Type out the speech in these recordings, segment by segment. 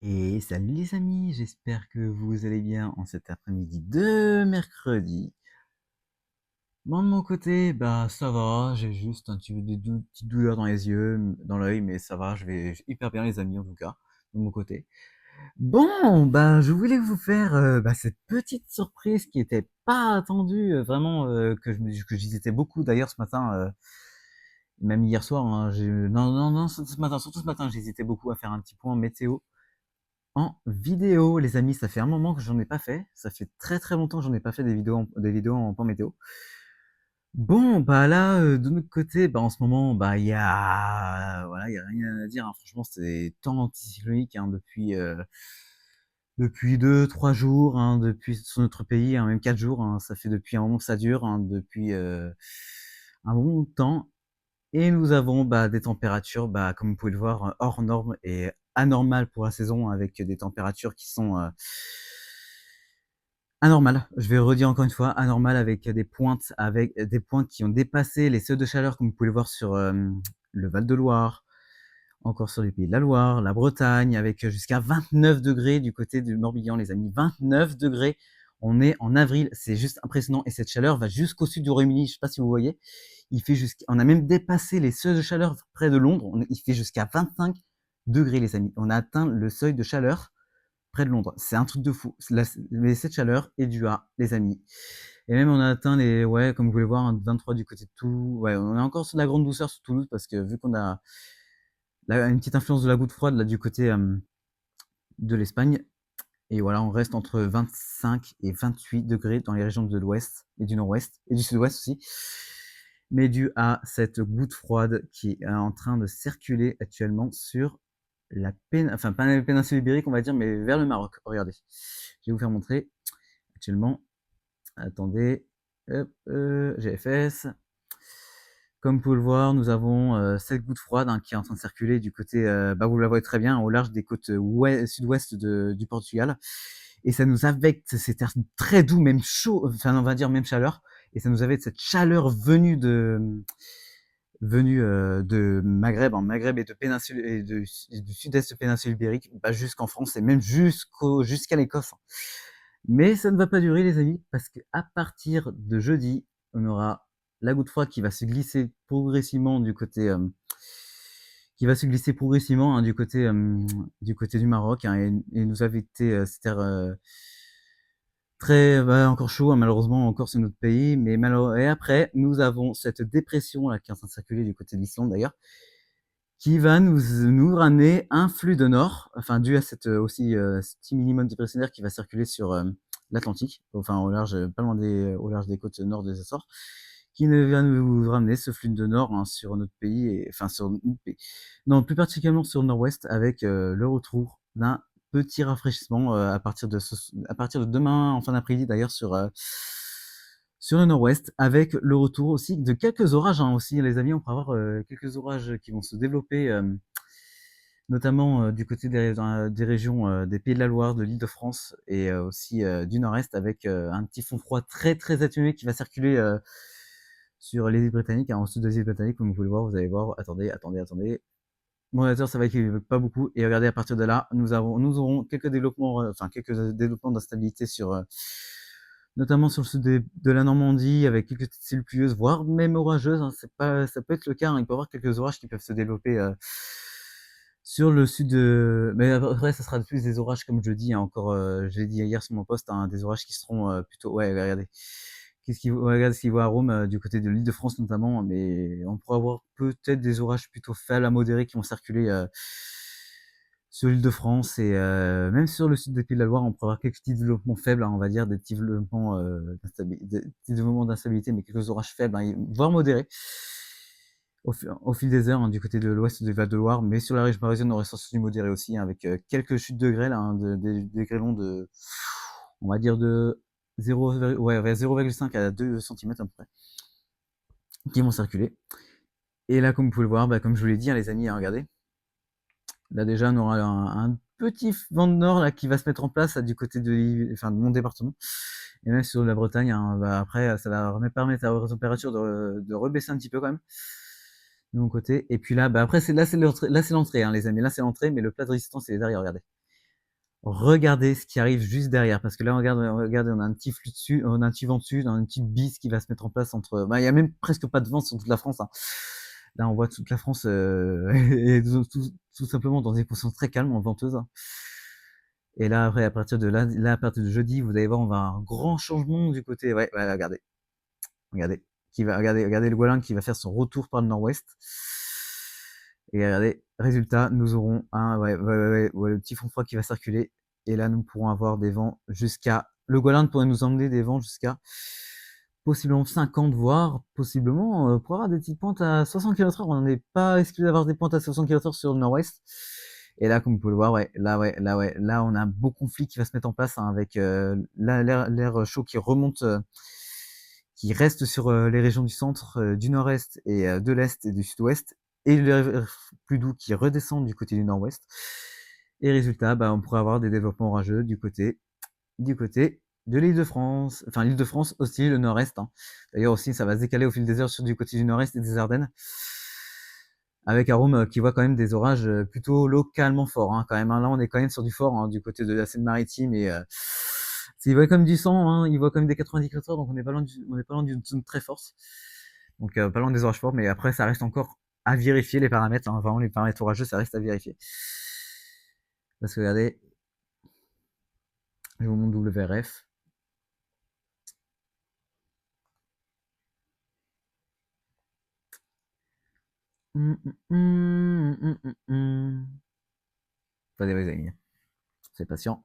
Et salut les amis, j'espère que vous allez bien en cet après-midi de mercredi. Moi de mon côté, bah ça va, j'ai juste un petit peu petite douleur dans les yeux, dans l'œil, mais ça va, je vais hyper bien les amis en tout cas, de mon côté. Bon, bah je voulais vous faire cette petite surprise qui était pas attendue, vraiment que j'hésitais beaucoup d'ailleurs ce matin, même hier soir, hein, non, ce matin, surtout ce matin, j'hésitais beaucoup à faire un petit point météo en vidéo, les amis. Ça fait un moment que j'en ai pas fait. Ça fait très très longtemps que j'en ai pas fait des vidéos en point météo. Bon, bah là, de notre côté, bah en ce moment, bah voilà, il y a rien à dire, hein. Franchement, c'est temps anticyclonique hein, depuis 2, 3 jours, hein, depuis sur notre pays, hein, même 4 jours. Hein, ça fait depuis un moment que ça dure, hein, depuis un bon temps. Et nous avons des températures, comme vous pouvez le voir, hors normes et anormales pour la saison, avec des températures qui sont anormales. Je vais redire encore une fois, anormales avec des pointes qui ont dépassé les seuils de chaleur, comme vous pouvez le voir sur le Val-de-Loire, encore sur les Pays de la Loire, la Bretagne, avec jusqu'à 29 degrés du côté du Morbihan, les amis. 29 degrés. On est en avril, c'est juste impressionnant. Et cette chaleur va jusqu'au sud du Royaume-Uni. Je ne sais pas si vous voyez. On a même dépassé les seuils de chaleur près de Londres. Il fait jusqu'à 25 degrés, les amis. On a atteint le seuil de chaleur près de Londres. C'est un truc de fou. Mais cette chaleur est due à, les amis. Et même on a atteint comme vous pouvez le voir, 23 du côté de Toulouse. Ouais, on est encore sur de la grande douceur sur Toulouse parce que vu qu'on a une petite influence de la goutte froide là du côté de l'Espagne. Et voilà, on reste entre 25 et 28 degrés dans les régions de l'ouest et du nord-ouest et du sud-ouest aussi. Mais dû à cette goutte froide qui est en train de circuler actuellement sur enfin pas la péninsule ibérique on va dire, mais vers le Maroc. Regardez, je vais vous faire montrer actuellement. Attendez, hop, GFS. Comme vous pouvez le voir, nous avons cette goutte froide qui est en train de circuler du côté, vous la voyez très bien, au large des côtes sud-ouest du Portugal. Et ça nous affecte, c'est très doux, même chaud, enfin on va dire même chaleur. Et ça nous affecte cette chaleur venue de Maghreb, en Maghreb et de péninsule et du sud-est de péninsule ibérique, jusqu'en France et même jusqu'à l'Écosse. Mais ça ne va pas durer les amis, parce qu'à partir de jeudi, on aura la goutte froide qui va se glisser progressivement du côté du Maroc hein, et nous affecter très encore chaud hein, malheureusement encore sur notre pays. Et après, nous avons cette dépression là qui est en train de circuler du côté de l'Islande d'ailleurs, qui va nous ramener un flux de nord, enfin dû à cette aussi ce petit minimum dépressionnaire qui va circuler sur l'Atlantique, enfin au large des côtes nord des Açores, qui va nous ramener ce flux de nord hein, sur notre pays, enfin sur notre pays, non plus particulièrement sur le nord-ouest, avec le retour d'un petit rafraîchissement à partir de demain en fin d'après-midi d'ailleurs sur le nord-ouest, avec le retour aussi de quelques orages hein, aussi les amis. On pourra avoir quelques orages qui vont se développer notamment du côté des régions des Pays de la Loire, de l'Île-de-France et aussi du Nord-Est, avec un petit fond froid très très atténué qui va circuler sur les îles britanniques, hein, en dessous des îles britanniques, comme vous pouvez le voir. Vous allez voir, attendez. Mon ordinateur, ça va qu'il pas beaucoup. Et regardez, à partir de là, nous aurons quelques développements d'instabilité notamment sur le sud de la Normandie, avec quelques petites cellules pluvieuses, voire même orageuses. Hein, ça peut être le cas. Hein, il peut y avoir quelques orages qui peuvent se développer sur le sud de. Mais après, ça sera plus des orages, comme je dis. Hein, encore, je l'ai dit hier sur mon post, hein, des orages qui seront plutôt. Ouais, regardez. Regarde ce qu'il voit à Rome, du côté de l'Île-de-France notamment, mais on pourra avoir peut-être des orages plutôt faibles à modérés qui vont circuler sur l'Île-de-France et même sur le sud des Pays de la Loire. On pourra avoir quelques petits développements faibles, hein, on va dire, des petits développements d'instabilité, mais quelques orages faibles, hein, voire modérés au fil des heures hein, du côté de l'ouest du Val-de-Loire, mais sur la région parisienne, on reste sur du modéré aussi, hein, avec quelques chutes de grêle, hein, des grêlons de, on va dire de 0,5 à 2 cm à peu près, qui vont circuler. Et là, comme vous pouvez le voir, comme je vous l'ai dit, hein, les amis, hein, regardez. Là, déjà, on aura un petit vent de nord là, qui va se mettre en place là, du côté de mon département. Et même sur la Bretagne, hein, après, ça va permettre à la température de rebaisser un petit peu quand même de mon côté. Et puis là, après, là, c'est l'entrée, hein, les amis. Là, c'est l'entrée, mais le plat de résistance, c'est les derrière, regardez. regardez ce qui arrive juste derrière, parce que là, regardez, on a un petit flux dessus, on a un petit vent dessus, on a une petite bise qui va se mettre en place entre. Bah, il y a même presque pas de vent sur toute la France, hein. Là, on voit toute la France et tout simplement dans des positions très calmes, en venteuse, hein. Et là, après, à partir de là, à partir de jeudi, vous allez voir, on va avoir un grand changement du côté. Ouais, regardez, regardez, regardez le Golan qui va faire son retour par le nord-ouest. Et regardez, résultat, nous aurons le petit front froid qui va circuler. Et là, nous pourrons avoir des vents jusqu'à. Le Golan pourrait nous emmener des vents jusqu'à possiblement 50, voire possiblement pour avoir des petites pointes à 60 km/h. On n'est pas exclu d'avoir des pointes à 60 km/h sur le nord-ouest. Et là, comme vous pouvez le voir, là, on a un beau conflit qui va se mettre en place, hein, avec l'air chaud qui remonte, qui reste sur les régions du centre, du nord-est et de l'est et du sud-ouest, et l'air plus doux qui redescend du côté du nord-ouest. Et résultat, bah, on pourrait avoir des développements orageux du côté de l'Île-de-France, enfin l'Île-de-France aussi, le nord-est, hein. D'ailleurs aussi, ça va se décaler au fil des heures sur du côté du nord-est et des Ardennes, avec un Rome qui voit quand même des orages plutôt localement forts, hein, quand même, hein. Là, on est quand même sur du fort, hein, du côté de la Seine-Maritime, et il voit comme du 100, hein, il voit quand même des 90 km/h, donc on n'est pas loin d'une zone très forte, donc pas loin des orages forts, mais après ça reste encore à vérifier les paramètres, hein, vraiment les paramètres orageux, ça reste à vérifier. Parce que regardez, je vous montre WRF. Pas des amis, c'est patient.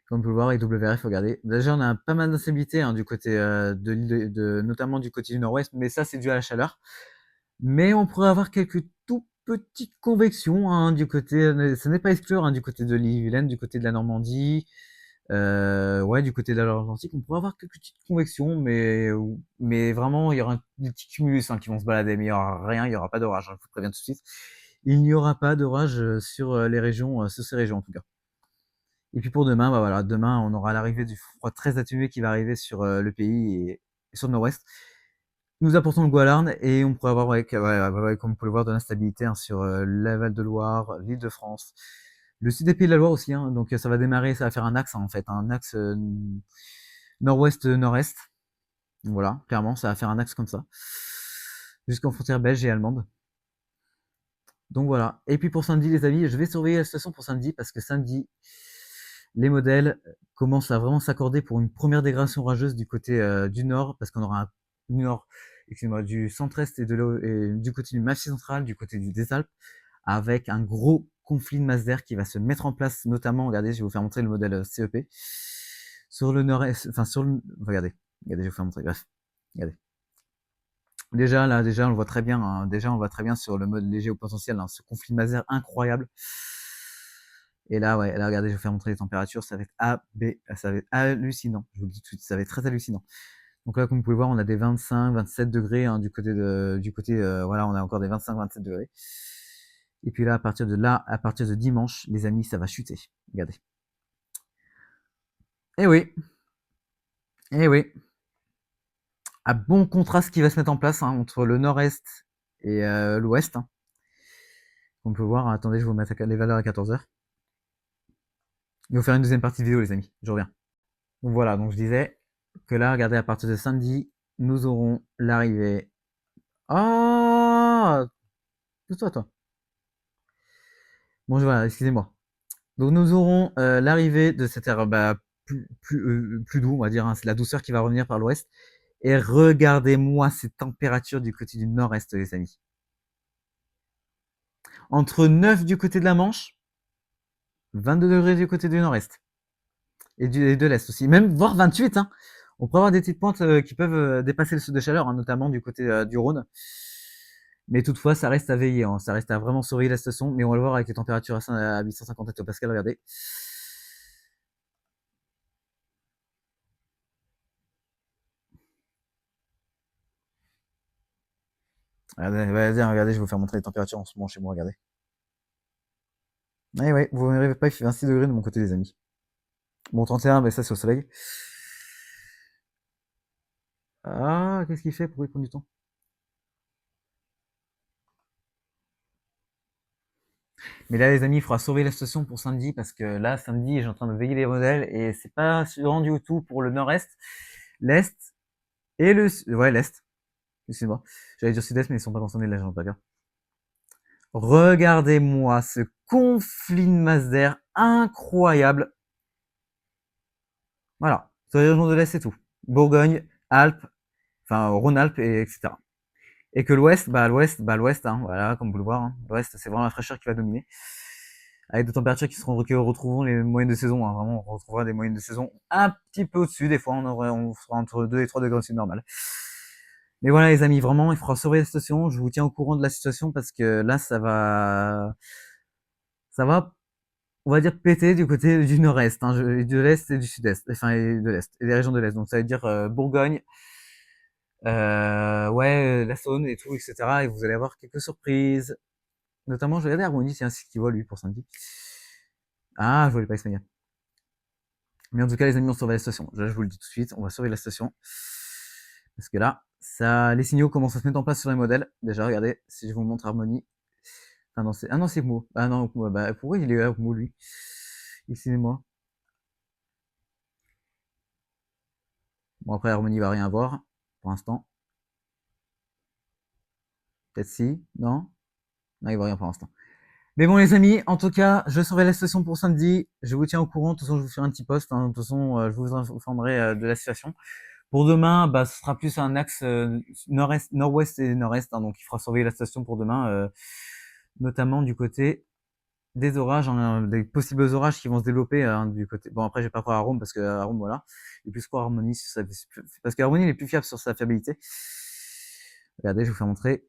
Comme vous pouvez le voir avec WRF, regardez. Déjà, on a pas mal d'instabilité, hein, du côté de l'île, notamment du côté du nord-ouest, mais ça, c'est dû à la chaleur. Mais on pourrait avoir quelques tout petites convections, hein, du côté, ce n'est pas exclure, hein, du côté de l'île-Vilaine, du côté de la Normandie, ouais, du côté de l'Atlantique, on pourrait avoir quelques petites convections, mais vraiment, il y aura des petits cumulus, hein, qui vont se balader, mais il y aura rien, il y aura pas d'orage, hein, je vous préviens tout de suite. Il n'y aura pas d'orage sur les régions, sur ces régions en tout cas. Et puis pour demain, bah voilà, demain on aura l'arrivée du froid très atténué qui va arriver sur le pays et sur le nord-ouest. Nous apportons le Goalarn et on pourrait avoir, comme vous pouvez le voir, de l'instabilité, hein, sur la Val-de-Loire, l'Île-de-France, le sud des Pays de la Loire aussi, hein, donc ça va démarrer, ça va faire un axe, hein, en fait, un axe nord-ouest-nord-est. Voilà, clairement, ça va faire un axe comme ça, jusqu'en frontière belge et allemande. Donc voilà. Et puis pour samedi, les amis, je vais surveiller la situation pour samedi, parce que samedi, les modèles commencent à vraiment s'accorder pour une première dégradation orageuse du côté du nord, parce qu'on aura un nord, excusez-moi, du centre-est et du côté du Massif central, du côté des Alpes, avec un gros conflit de masse d'air qui va se mettre en place, notamment, regardez, je vais vous faire montrer le modèle CEP, sur le nord-est, enfin sur le, regardez, je vais vous faire montrer, bref, regardez. Déjà, là, on le voit très bien, hein, déjà, on le voit très bien sur le mode léger au potentiel, hein, ce conflit de masse d'air incroyable. Et là, ouais, là, regardez, je vais vous faire montrer les températures, ça va être hallucinant. Je vous le dis tout de suite, ça va être très hallucinant. Donc là, comme vous pouvez voir, on a des 25, 27 degrés, hein, voilà, on a encore des 25, 27 degrés. Et puis là, à partir de dimanche, les amis, ça va chuter. Regardez. Eh oui, eh oui. Un bon contraste qui va se mettre en place, hein, entre le nord-est et l'ouest, hein. On peut voir, attendez, je vais vous mettre les valeurs à 14 h. Je vais vous faire une deuxième partie de vidéo, les amis. Je reviens. Donc voilà, donc je disais que là, regardez, à partir de samedi, nous aurons l'arrivée. Ah, toi. Bon, voilà, excusez-moi. Donc nous aurons l'arrivée de cet air, bah, plus doux, on va dire, hein. C'est la douceur qui va revenir par l'ouest. Et regardez-moi ces températures du côté du nord-est, les amis. Entre 9 du côté de la Manche, 22 degrés du côté du nord-est. Et de l'est aussi. Même voire 28, hein. On peut avoir des petites pointes qui peuvent dépasser le seuil de chaleur, hein, notamment du côté du Rhône. Mais toutefois, ça reste à veiller, hein. Ça reste à vraiment surveiller la station. Mais on va le voir avec les températures à 850 hectopascales. Regardez. Regardez, je vais vous faire montrer les températures en ce moment chez moi. Regardez. Eh ouais, vous ne rêvez pas, il fait 26 degrés de mon côté, les amis. Bon, 31, mais ça, c'est au soleil. Ah, qu'est-ce qu'il fait? Pourquoi il prend du temps? Mais là, les amis, il faudra sauver la situation pour samedi parce que là, samedi, j'ai en train de veiller les modèles et c'est pas rendu au tout pour le nord-est, l'est et ouais, l'est. Excusez-moi. J'allais dire sud-est, mais ils sont pas concernés, là, j'en pas dire. Regardez-moi ce conflit de masse d'air incroyable. Voilà. Sur les régions de l'Est, c'est tout. Bourgogne, Alpes, enfin, Rhône-Alpes, et etc. Et que l'Ouest, hein, voilà, comme vous le voyez, hein, l'Ouest, c'est vraiment la fraîcheur qui va dominer. Avec des températures qui seront retrouveront les moyennes de saison, hein, vraiment, on retrouvera des moyennes de saison un petit peu au-dessus, des fois, on sera entre 2 et 3 degrés au-dessus de normal. Mais voilà, les amis, vraiment, il faudra surveiller la situation. Je vous tiens au courant de la situation parce que là, ça va, on va dire péter du côté du nord-est, hein, de l'est et du sud-est, enfin, et de l'est, et des régions de l'est. Donc, ça veut dire Bourgogne, ouais, la Saône et tout, etc. Et vous allez avoir quelques surprises. Notamment, je vais regarder Harmonie, c'est un site qui voit, lui, pour samedi. Ah, je voulais pas espagnol. Mais en tout cas, les amis, on surveille la station. Là, je vous le dis tout de suite, on va surveiller la station. Parce que là, les signaux commencent à se mettre en place sur les modèles. Déjà, regardez, si je vous montre Harmonie. Ah non, c'est Mo. Ah non, bah, pourquoi il est là, Mo, lui? Excusez-moi. Bon, après, Harmonie va rien voir, pour l'instant. Peut-être si, non? Non, il va rien pour l'instant. Mais bon, les amis, en tout cas, je surveille la situation pour samedi. Je vous tiens au courant. De toute façon, je vous ferai un petit post. Hein. De toute façon, je vous informerai de la situation. Pour demain, bah, ce sera plus un axe nord-est, nord-ouest et nord-est. Hein, donc, il faudra surveiller la station pour demain, notamment du côté des orages, hein, des possibles orages qui vont se développer hein, du côté. Bon, après, je vais pas croire à Rome parce que à Rome, voilà. Et plus quoi Harmonie, parce qu'Harmonie est plus fiable sur sa fiabilité. Regardez, je vais vous faire montrer.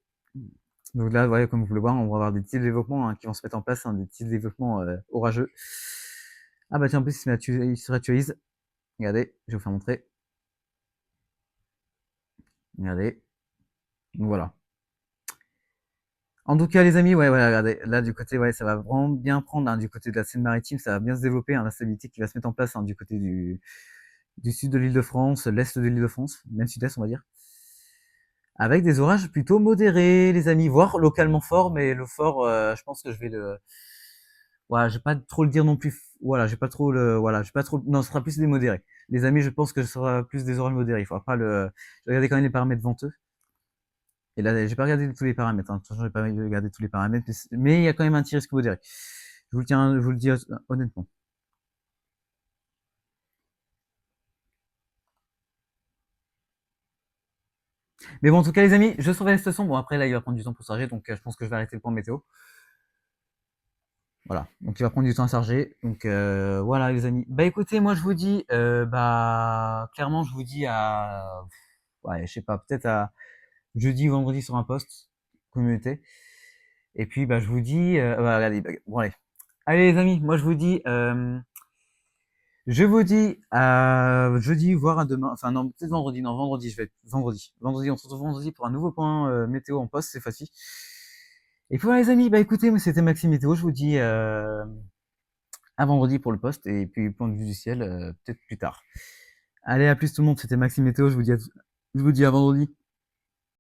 Donc là, voyez, comme vous le voyez, on va avoir des petits développements hein, qui vont se mettre en place, hein, des petits développements orageux. Ah bah tiens, en plus, il se réactualise. Regardez, je vais vous faire montrer. Regardez. Donc voilà. En tout cas, les amis, ouais, voilà, regardez, là du côté, ouais, ça va vraiment bien prendre hein, du côté de la Seine-Maritime, ça va bien se développer, hein, la stabilité qui va se mettre en place hein, du côté du sud de l'Île-de-France, l'est de l'Île-de-France, même sud-est, on va dire. Avec des orages plutôt modérés, les amis, voire localement forts, mais le fort, je pense que je vais le, voilà, je vais pas trop le dire non plus. Voilà, j'ai pas trop le, voilà, j'ai pas trop. Non, ce sera plus des modérés. Les amis, je pense que ce sera plus des orages modérés. Il faudra pas le. Je vais regarder quand même les paramètres venteux. Et là, j'ai pas regardé tous les paramètres. Hein. De toute façon, j'ai pas regardé tous les paramètres, mais il y a quand même un petit risque modéré. Je vous le tiens, je vous le dis honnêtement. Mais bon, en tout cas, les amis, je surveille la situation. Bon, après, là, il va prendre du temps pour charger, donc je pense que je vais arrêter le point météo. Voilà, donc il va prendre du temps à charger. Donc voilà, les amis. Bah écoutez, moi je vous dis, bah clairement, je vous dis à, ouais, je sais pas, peut-être à jeudi ou vendredi sur un post communauté. Et puis bah je vous dis, bah, regardez, bon allez, allez les amis, moi je vous dis à jeudi voire à demain, enfin non peut-être vendredi, non vendredi, je vais être vendredi, on se retrouve vendredi pour un nouveau point météo en post cette fois-ci. Et puis voilà les amis, bah écoutez, moi c'était Maxime Météo, je vous dis à vendredi pour le post et puis point de vue du ciel peut-être plus tard. Allez à plus tout le monde, c'était Maxime Météo, je vous dis à vendredi.